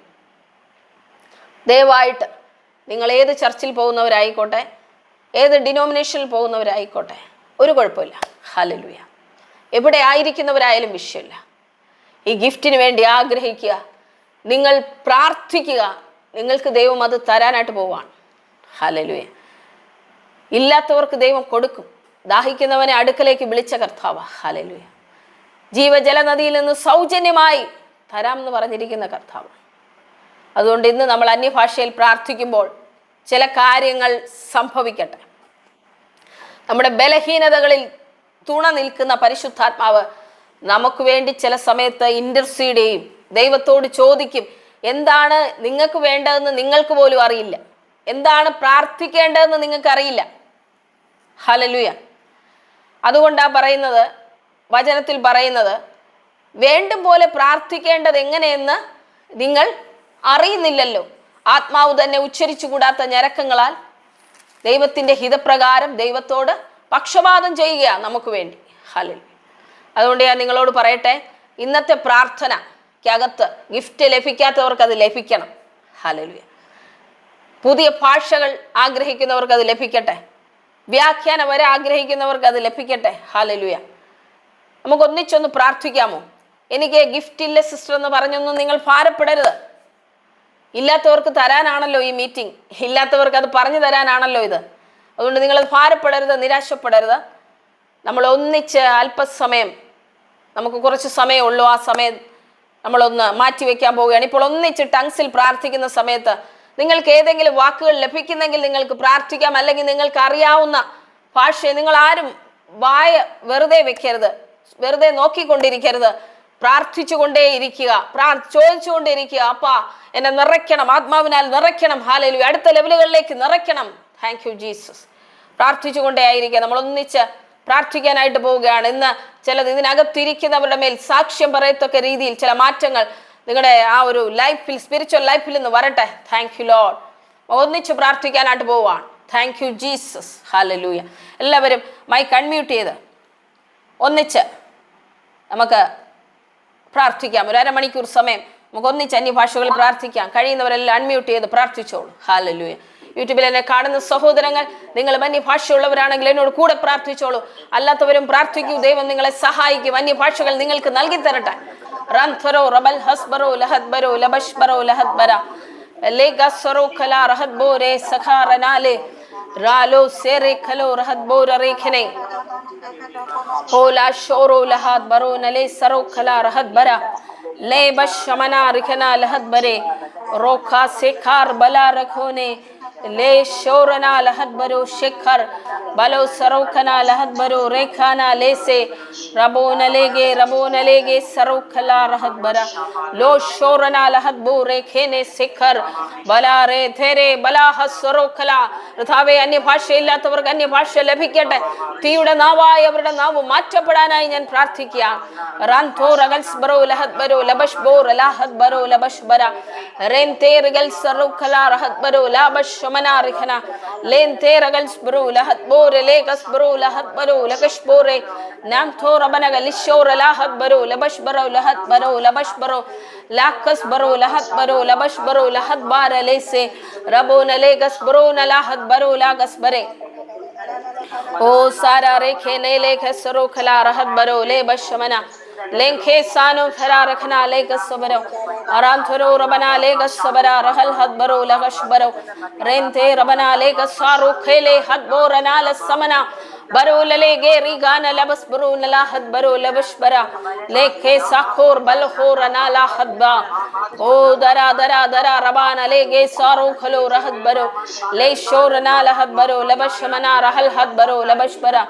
[SPEAKER 1] ദയവായിട്ട് നിങ്ങൾ ഏത് ചർച്ചിൽ പോകുന്നവരായിക്കോട്ടെ, ഏത് ഡിനോമിനേഷനിൽ പോകുന്നവരായിക്കോട്ടെ, ഒരു കുഴപ്പമില്ല. ഹല്ലേലൂയ. എവിടെ ആയിരിക്കുന്നവരായാലും വിഷയമില്ല. ഈ ഗിഫ്റ്റിന് വേണ്ടി ആഗ്രഹിക്കുക, നിങ്ങൾ പ്രാർത്ഥിക്കുക. നിങ്ങൾക്ക് ദൈവം അത് തരാനായിട്ട് പോവാണ്. ഹല്ലേലൂയ. ഇല്ലാത്തവർക്ക് ദൈവം കൊടുക്കും. ദാഹിക്കുന്നവനെ അടുക്കലേക്ക് വിളിച്ച കർത്താവ്. ഹല്ലേലൂയ. ജീവജല നദിയിൽ നിന്ന് സൗജന്യമായി തരാമെന്ന് പറഞ്ഞിരിക്കുന്ന കർത്താവ്. അതുകൊണ്ട് ഇന്ന് നമ്മൾ അന്യഭാഷയിൽ പ്രാർത്ഥിക്കുമ്പോൾ ചില കാര്യങ്ങൾ സംഭവിക്കട്ടെ. നമ്മുടെ ബലഹീനതകളിൽ തുണ നിൽക്കുന്ന പരിശുദ്ധാത്മാവ് നമുക്ക് വേണ്ടി ചില സമയത്ത് ഇന്റർസീഡ് ചെയ്യും. ദൈവത്തോട് ചോദിക്കും, എന്താണ് നിങ്ങൾക്ക് വേണ്ടതെന്ന് നിങ്ങൾക്ക് പോലും അറിയില്ല, എന്താണ് പ്രാർത്ഥിക്കേണ്ടതെന്ന് നിങ്ങൾക്ക് അറിയില്ല. ഹല്ലേലൂയ. അതുകൊണ്ടാ പറയുന്നത്, വചനത്തിൽ പറയുന്നത്, വേണ്ടും പോലെ പ്രാർത്ഥിക്കേണ്ടത് എങ്ങനെയെന്ന് നിങ്ങൾ അറിയുന്നില്ലല്ലോ. ആത്മാവ് തന്നെ ഉച്ചരിച്ചു കൂടാത്ത ഞരക്കങ്ങളാൽ ദൈവത്തിൻ്റെ ഹിതപ്രകാരം ദൈവത്തോട് പക്ഷപാതം ചെയ്യുക നമുക്ക് വേണ്ടി. ഹല്ലേലൂയ. അതുകൊണ്ട് ഞാൻ നിങ്ങളോട് പറയട്ടെ, ഇന്നത്തെ പ്രാർത്ഥനയ്ക്കകത്ത് ഗിഫ്റ്റ് ലഭിക്കാത്തവർക്ക് അത് ലഭിക്കണം. ഹല്ലേലൂയ. പുതിയ ഭാഷകൾ ആഗ്രഹിക്കുന്നവർക്ക് അത് ലഭിക്കട്ടെ. വ്യാഖ്യാനം വരെ ആഗ്രഹിക്കുന്നവർക്ക് അത് ലഭിക്കട്ടെ. ഹല്ലേലൂയ. നമുക്ക് ഒന്നിച്ചൊന്ന് പ്രാർത്ഥിക്കാമോ? എനിക്ക് ഗിഫ്റ്റ് ഇല്ല സിസ്റ്റർ എന്ന് പറഞ്ഞൊന്നും നിങ്ങൾ ഭാരപ്പെടരുത്. ഇല്ലാത്തവർക്ക് തരാനാണല്ലോ ഈ മീറ്റിംഗ്, ഇല്ലാത്തവർക്ക് അത് പറഞ്ഞു തരാനാണല്ലോ ഇത്. അതുകൊണ്ട് നിങ്ങളത് ഭാരപ്പെടരുത്, നിരാശപ്പെടരുത്. നമ്മൾ ഒന്നിച്ച് അല്പസമയം, നമുക്ക് കുറച്ച് സമയമുള്ളൂ, ആ സമയം നമ്മളൊന്ന് മാറ്റിവെക്കാൻ പോവുകയാണ്. ഇപ്പോൾ ഒന്നിച്ച് ടങ്സിൽ പ്രാർത്ഥിക്കുന്ന സമയത്ത് നിങ്ങൾക്ക് ഏതെങ്കിലും വാക്കുകൾ ലഭിക്കുന്നെങ്കിൽ നിങ്ങൾക്ക് പ്രാർത്ഥിക്കാം. അല്ലെങ്കിൽ നിങ്ങൾക്ക് അറിയാവുന്ന ഭാഷയെ നിങ്ങൾ ആരും വായ വെറുതെ വെക്കരുത്, വെറുതെ നോക്കിക്കൊണ്ടിരിക്കരുത്. പ്രാർത്ഥിച്ചുകൊണ്ടേ ഇരിക്കുക, ചോദിച്ചുകൊണ്ടേ അപ്പാ എന്നെ നിറയ്ക്കണം, ആത്മാവിനാൽ നിറയ്ക്കണം. ഹല്ലേലൂയ. അടുത്ത ലെവലുകളിലേക്ക് നിറയ്ക്കണം. Thank you Jesus. പ്രാർത്ഥിച്ചുകൊണ്ടേ ആയിരിക്കുക. നമ്മൾ ഒന്നിച്ച് പ്രാർത്ഥിക്കാനായിട്ട് പോവുകയാണ്. ഇന്ന് ചിലത് ഇതിനകത്തിരിക്കുന്നവരുടെ മേൽ സാക്ഷ്യം പറയത്തക്ക രീതിയിൽ ചില മാറ്റങ്ങൾ നിങ്ങളുടെ ആ ഒരു ലൈഫിൽ, സ്പിരിച്വൽ ലൈഫിൽ നിന്ന് വരട്ടെ. Thank you Lord. ഒന്നിച്ച് പ്രാർത്ഥിക്കാനായിട്ട് പോവുകയാണ്. Thank you Jesus. ഹല്ലേലൂയ. എല്ലാവരും മൈക്ക് അൺമ്യൂട്ട് ചെയ്ത് ഒന്നിച്ച് നമുക്ക് പ്രാർത്ഥിക്കാം. ഒരു 1/2 മണിക്കൂർ സമയം നമുക്ക് ഒന്നിച്ച് അന്യഭാഷകളിൽ പ്രാർത്ഥിക്കാം. കഴിയുന്നവരെല്ലാം അൺമ്യൂട്ട് ചെയ്ത് പ്രാർത്ഥിച്ചോളൂ. ഹല്ലേലൂയ. യൂട്യൂബിൽ എന്നെ കാണുന്ന സഹോദരങ്ങൾ, നിങ്ങൾ അന്യഭാഷയുള്ളവരാണെങ്കിൽ എന്നോട് കൂടെ പ്രാർത്ഥിച്ചോളൂ. അല്ലാത്തവരും പ്രാർത്ഥിക്കൂ. ദൈവം നിങ്ങളെ സഹായിക്കും. അന്യഭാഷകൾ നിങ്ങൾക്ക് നൽകി തരട്ടെ. റംഥറോ റബൽ ഹസ്ബറോ ലഹദ്ബറോ ലബഷ്ബറോ ലഹദ്ബറ ലേഗസറോ ഖലാ റഹദ്ബോരെ സഖാറനാലെ റാലോ സെറെ ഖലോ റഹദ്ബോര റേഖനെ ഹോലാ ഷോറോ ലഹദ്ബറോ നലെ സറോ ഖലാ റഹദ്ബറ ले बशमना रिखना लहद बरे रोखा शेखर बला रखोने ले शोरना लहद बरो शेखर बलो सरोखना लहद बरो रेखाना ले से रबो न लेगे सरोखला रहद बरा लो शोरना लहद बो रेखेने शेखर बला रे थेरे बला हसरोखला കർത്താവേ, അന്യഭാഷയില്ലാത്തവർക്ക് അന്യഭാഷ ലഭിക്കട്ടെ. തീയുടെ നാവായി അവരുടെ നാവ് മാറ്റപ്പെടാനായി ഞാൻ പ്രാർത്ഥിക്കാം. ओ सारा रेखे ने लेख सरो खला रहत बरो ले बशमना लेंखे सानो फरा रखना ले गसबरो आराम थरो रबना ले गसबरा रहल हद बरो लगश बरो रेंते रबना ले गसारो खेले हद बोरना लसमना बरो लले गेरी गाना लबस बरो नला हद बरो लबश बरा लेखे साखोर बल होर नाला हदबा ओ दरा दरा दरा रबाना ले गे सारो खलो रहत बरो ले शोर नाला हद बरो लबश मना रहल हद बरो लबश बरा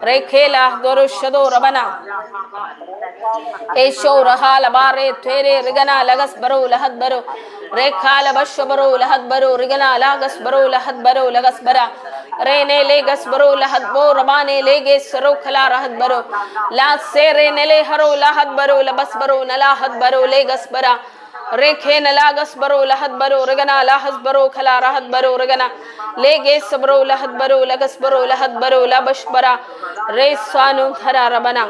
[SPEAKER 1] रेखेला दोरो शदो रबना एशो रहाल बारे तेरे रिगना लगस बरो लहद बरो रेखाल बश बरो लहद बरो रिगना लागस बरो लहद बरो लगस बरा रेने लेगस बरो लहद बो रबाने लेगे सरो खला रहद बरो ला सेरे नेले हरो लहद बरो लबस बरो नलाहद बरो लेगस बरा रेखे नलागस बरो लहद बरो रिगना लाहस बरो खला रहद बरो रिगना लेगे सबरो लहद बरो लगस बरो लहद बरो लबश बरा रे स्वानु थरा रबना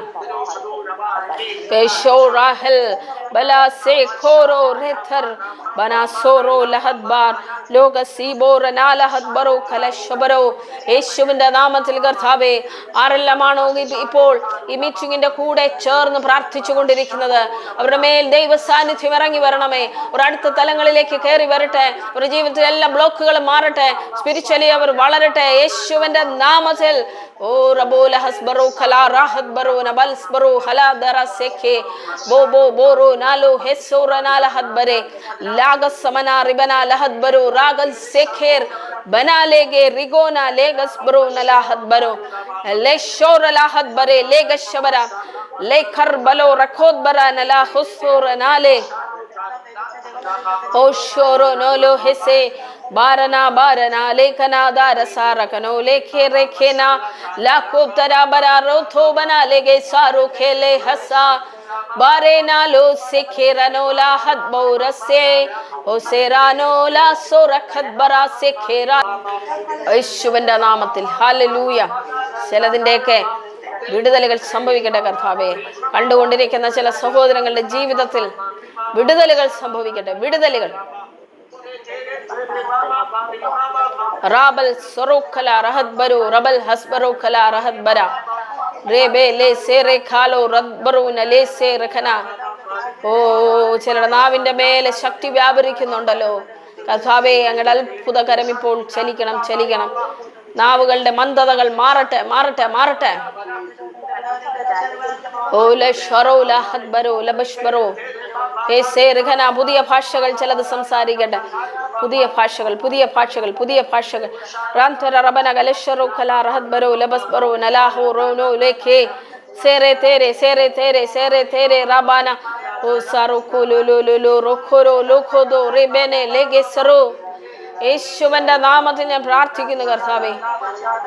[SPEAKER 1] केशो राहल बला से खोरो रेथर बना सोरो लहद बार ലോക സീബോറനാലഹദ്ബറോ കലശബറോ യേശുവിന്റെ നാമത്തിൽ കർത്താവേ, ആരെല്ലാമാണോ ഇപ്പോൾ ഈ മീറ്റിംഗിന്റെ കൂടെ ചേർന്ന് പ്രാർത്ഥിച്ചു കൊണ്ടിരിക്കുന്നത്, അവരുടെ മേൽ ദൈവ സാന്നിധ്യം ഇറങ്ങി വരണമേ. ഒരു അടുത്ത തലങ്ങളിലേക്ക് കയറി വരട്ടെ. ഒരു ജീവിതത്തിലെ എല്ലാ ബ്ലോക്കുകളും മാറട്ടെ. സ്പിരിച്വലി അവർ വളരട്ടെ യേശുവിന്റെ നാമത്തിൽ. ഓ റബോ ലഹസ്ബറോ ഖലാ റാഹദ്ബറോ നബൽസ്ബറോ ഹലാ ദറ സെഖെ ബോ ബോ ബോറോ നാലോ ഹെസോറനാലഹദ്ബരെ ലാഗസമനാ റിബനാ ലഹദ്ബറോ रागल सेखेर बना लेगे रिगोना लेगस बरो नलाहत बरो ले शोर लाहत बरे लेगस शबरा ले खर बलो रखोत बरा नला हुसोर नाले ओ शोरो नोलो हेसे बारना बारना लेखना दार सारकनो लेखे रेखेना लाखो तरा बरा रोथो बना लेगे सारो खेले हसा बारे नालो सेखेरनोला हद बोरसे ഓസേരാനോല സോറഖത് ബറാ സെഖേരാ യേശുവിന്റെ നാമത്തിൽ. ഹല്ലേലൂയ. ചിലതിന്റെയൊക്കെ വിടുതലുകൾ സംഭവിക്കട്ടെ കർത്താവേ. കണ്ടുകൊണ്ടിരിക്കുന്ന ചില സഹോദരങ്ങളുടെ ജീവിതത്തിൽ വിടുതലുകൾ സംഭവിക്കട്ടെ. വിടുതലുകൾ റാബൽ സൊറോഖല റഹത് ബരു റബൽ ഹസ്ബറോ ഖല റഹത് ബര റേബേ ലേ സേറെ ഖാലോ റദ്ബറു നലേ സേ റഖന. ഓ, ചിലരുടെ നാവിന്റെ മേലെ ശക്തി വ്യാപരിക്കുന്നുണ്ടല്ലോ കർത്താവേ. അങ്ങയുടെ അത്ഭുതകരം ഇപ്പോൾ ചലിക്കണം, ചലിക്കണം. നാവുകളുടെ മന്ദതകൾ മാറട്ടെ, മാറട്ടെ, മാറട്ടെ. പുതിയ ഭാഷകൾ ചിലത് സംസാരിക്കട്ടെ. പുതിയ ഭാഷകൾ, പുതിയ ഭാഷകൾ, പുതിയ ഭാഷകൾ. सेरे तेरे सेरे तेरे सेरे तेरे राबाना ओ सारो को लो लो लो लो रोखोरो लोखोदो रेबेने लेगे सरो. യേശുവിന്റെ നാമത്തിൽ ഞാൻ പ്രാർത്ഥിക്കുന്നു കർത്താവേ,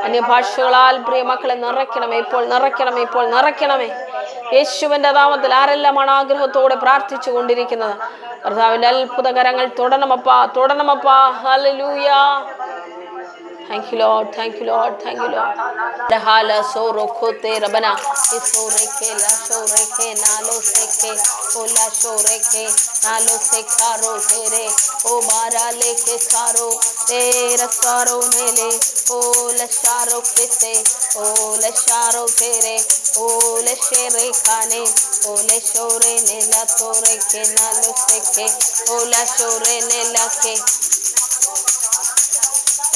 [SPEAKER 1] അന്യഭാഷകളാൽ പ്രിയ മക്കളെ നിറയ്ക്കണമേ, ഇപ്പോൾ നിറയ്ക്കണമേ, ഇപ്പോൾ നിറയ്ക്കണമേ. യേശുവിന്റെ നാമത്തിൽ ആരെല്ലാമാണ് ആഗ്രഹത്തോടെ പ്രാർത്ഥിച്ചു കൊണ്ടിരിക്കുന്നത്, കർത്താവിന്റെ അത്ഭുതകരങ്ങൾ തൊടണമപ്പാ, തൊടണമപ്പാ. ഹല്ലേലൂയ, Thank you, Lord. Thank you, Lord. Thank you, Lord. Hala soro khote rabana isore ke la sore ke nalo seke ola sore ke nalo sekaro tere o bara leke saro tera saro nele ola sharo kese ola sharo tere ola shere kane ola shore nela tore ke nalo seke ola shore nela ke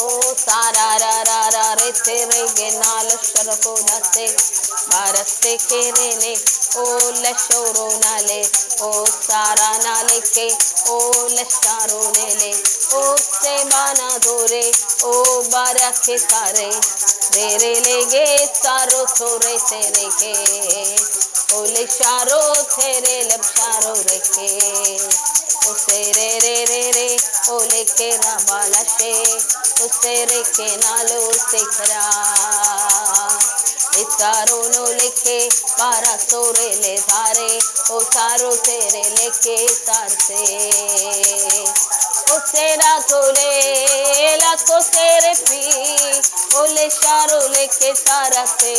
[SPEAKER 1] o sara ra ra ra re se re ge nalo sharako dase barase ke re ne o le shoro nale o sara nale ke o le sharo nele o se mana dore o bara ke sare dere lege saro thore se re ke o le sharo tere le sharo re ke o se re re re re o le ke rabala she Usere ke nalo sekra isaro no leke para sore le dhare o saro tere leke sarse o sera tole la to sere pi o le sharo leke sarase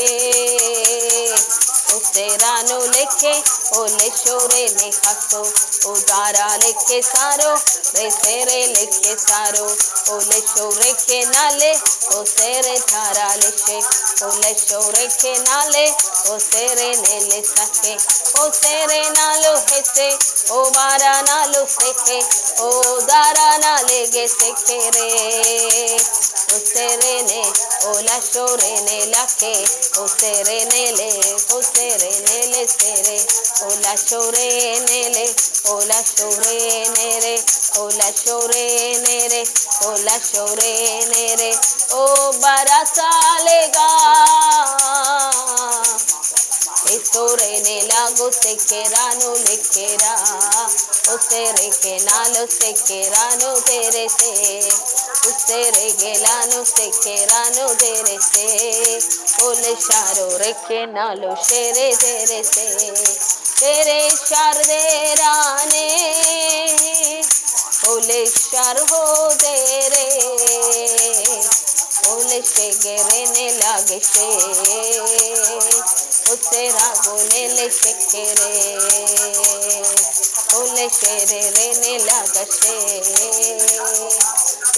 [SPEAKER 1] o sera no leke o le shore le haso o dara leke saro le sere leke saro o le shore ke nale o sere dhara le she o le shore ke nale o sere nele sake o sere nalo hese o bara nalo seke o dara nale ge seke re o sere ne o la shore ne lake o sere nele o sere nele sere o la shore nele o la shore nere o la shore nere o la shore nere o bara salega Sore ne lago sekera no lekera o sere ke nalo sekera no tere se o sere gelano sekera no tere se o le sharo reke nalo shere tere se tere sharde rane o le shargo tere o le shegere ne lage she Usera golele shekere ole shere rene lagashe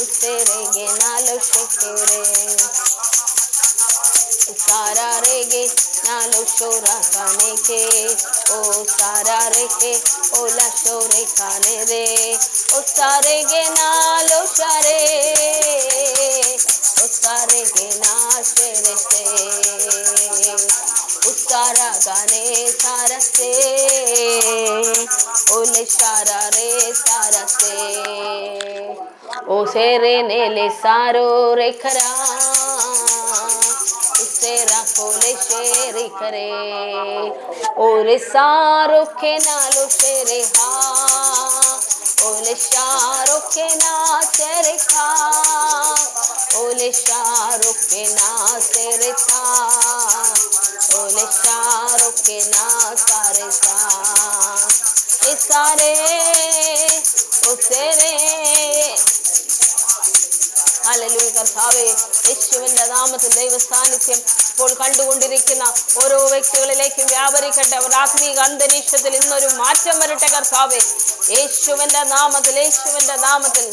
[SPEAKER 1] usere genalo shekere sara rege nalo shora kane ke o sara reke ola shore kane re o sare genalo share o sare gena shere se Usara gane sara se ole shara re sara se o sere nele saro re khara usera kole shere kare ore saro ke nalo shere ha ole sharo ke na shere kha ole sharo ke na shere tha ole sharo ke na sare sa e sare o sere hallelujah കർത്താവേ യേശുവിന്റെ നാമത്തിൽ ദൈവസാന്നിധ്യം ഇപ്പോൾ കണ്ടുകൊണ്ടിരിക്കുന്ന ഓരോ വ്യക്തികളിലേക്ക് വ്യാപരിക്കട്ടെ അവർ ആത്മീക അന്തരീക്ഷത്തിൽ ഇന്നൊരു മാറ്റം വരട്ടെ കർത്താവേ യേശുവിന്റെ നാമത്തിൽ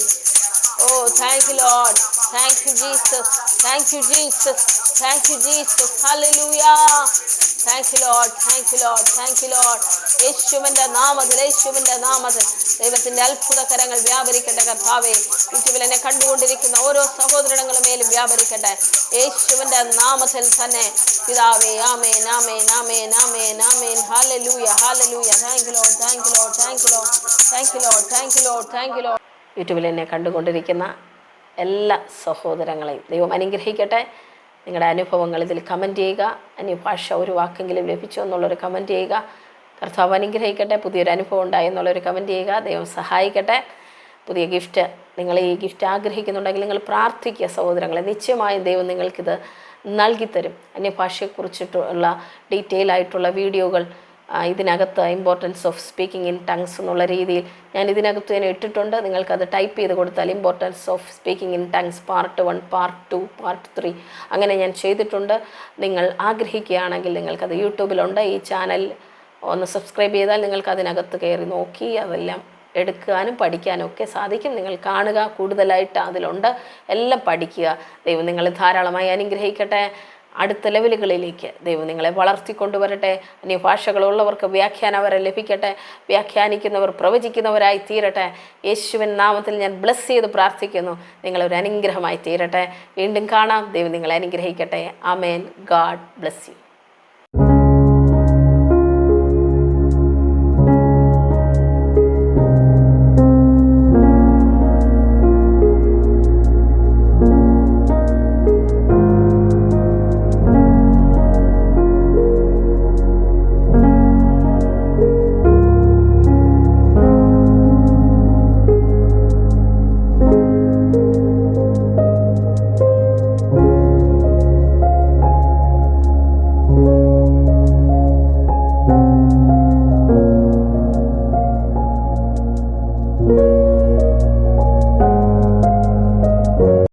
[SPEAKER 1] ഓ thank you lord thank you Jesus thank you Jesus thank you Jesus ഹല്ലേലൂയ thank you lord thank you lord thank you lord യേശുവിന്റെ നാമത്തിൽ ദൈവത്തിന്റെ അത്ഭുത കരങ്ങൾ വ്യാപരിക്കട്ടെ കർത്താവേ യൂട്യൂബിൽ എന്നെ കണ്ടുകൊണ്ടിരിക്കുന്ന ഓരോ സഹോദരങ്ങളുടെ മേലും വ്യാപരിക്കട്ടെ യേശുവിന്റെ നാമത്തിൽ തന്നെ പിതാവേ ആമേൻ ആമേൻ ആമേൻ ആമേൻ ആമേൻ ഹല്ലേലൂയ ഹല്ലേലൂയ thank you lord thank you lord thank you lord thank you lord thank you lord thank you lord യൂട്യൂബിൽ എന്നെ കണ്ടുകൊണ്ടിരിക്കുന്ന എല്ലാ സഹോദരങ്ങളെയും ദൈവം അനുഗ്രഹിക്കട്ടെ. നിങ്ങളുടെ അനുഭവങ്ങൾ ഇതിൽ കമൻറ്റ് ചെയ്യുക. അന്യഭാഷ ഒരു വാക്കെങ്കിലും ലഭിച്ചോ എന്നുള്ളൊരു കമൻറ്റ് ചെയ്യുക. കർത്താവ് അനുഗ്രഹിക്കട്ടെ. പുതിയൊരു അനുഭവം ഉണ്ടായി എന്നുള്ളൊരു കമൻറ്റ് ചെയ്യുക. ദൈവം സഹായിക്കട്ടെ. പുതിയ ഗിഫ്റ്റ് നിങ്ങൾ ഈ ഗിഫ്റ്റ് ആഗ്രഹിക്കുന്നുണ്ടെങ്കിൽ നിങ്ങൾ പ്രാർത്ഥിക്കുക സഹോദരങ്ങളെ. നിശ്ചയമായും ദൈവം നിങ്ങൾക്കിത് നൽകിത്തരും. അന്യഭാഷയെക്കുറിച്ചിട്ടുള്ള ഡീറ്റെയിൽ ആയിട്ടുള്ള വീഡിയോകൾ ഇതിനകത്ത് importance of speaking in tongues എന്നുള്ള രീതിയിൽ ഞാൻ ഇതിനകത്ത് തന്നെ ഇട്ടിട്ടുണ്ട്. നിങ്ങൾക്കത് ടൈപ്പ് ചെയ്ത് കൊടുത്താൽ importance of speaking in tongues part 1, part 2, part 3 അങ്ങനെ ഞാൻ ചെയ്തിട്ടുണ്ട്. നിങ്ങൾ ആഗ്രഹിക്കുകയാണെങ്കിൽ നിങ്ങൾക്കത് യൂട്യൂബിലുണ്ട്. ഈ ചാനൽ ഒന്ന് സബ്സ്ക്രൈബ് ചെയ്താൽ നിങ്ങൾക്ക് അതിനകത്ത് കയറി നോക്കി അതെല്ലാം എടുക്കാനും പഠിക്കാനും ഒക്കെ സാധിക്കും. നിങ്ങൾ കാണുക, കൂടുതലായിട്ട് അതിലുണ്ട്, എല്ലാം പഠിക്കുക. ദൈവം നിങ്ങളെ ധാരാളമായി അനുഗ്രഹിക്കട്ടെ. അടുത്ത ലെവലുകളിലേക്ക് ദൈവം നിങ്ങളെ വളർത്തിക്കൊണ്ടുവരട്ടെ. അന്യഭാഷകളുള്ളവർക്ക് വ്യാഖ്യാനം അവരെ ലഭിക്കട്ടെ. വ്യാഖ്യാനിക്കുന്നവർ പ്രവചിക്കുന്നവരായി തീരട്ടെ. യേശുവിൻ നാമത്തിൽ ഞാൻ ബ്ലസ് ചെയ്ത് പ്രാർത്ഥിക്കുന്നു. നിങ്ങളൊരു അനുഗ്രഹമായി തീരട്ടെ. വീണ്ടും കാണാം. ദൈവം നിങ്ങളെ അനുഗ്രഹിക്കട്ടെ. ആമേൻ. God bless U.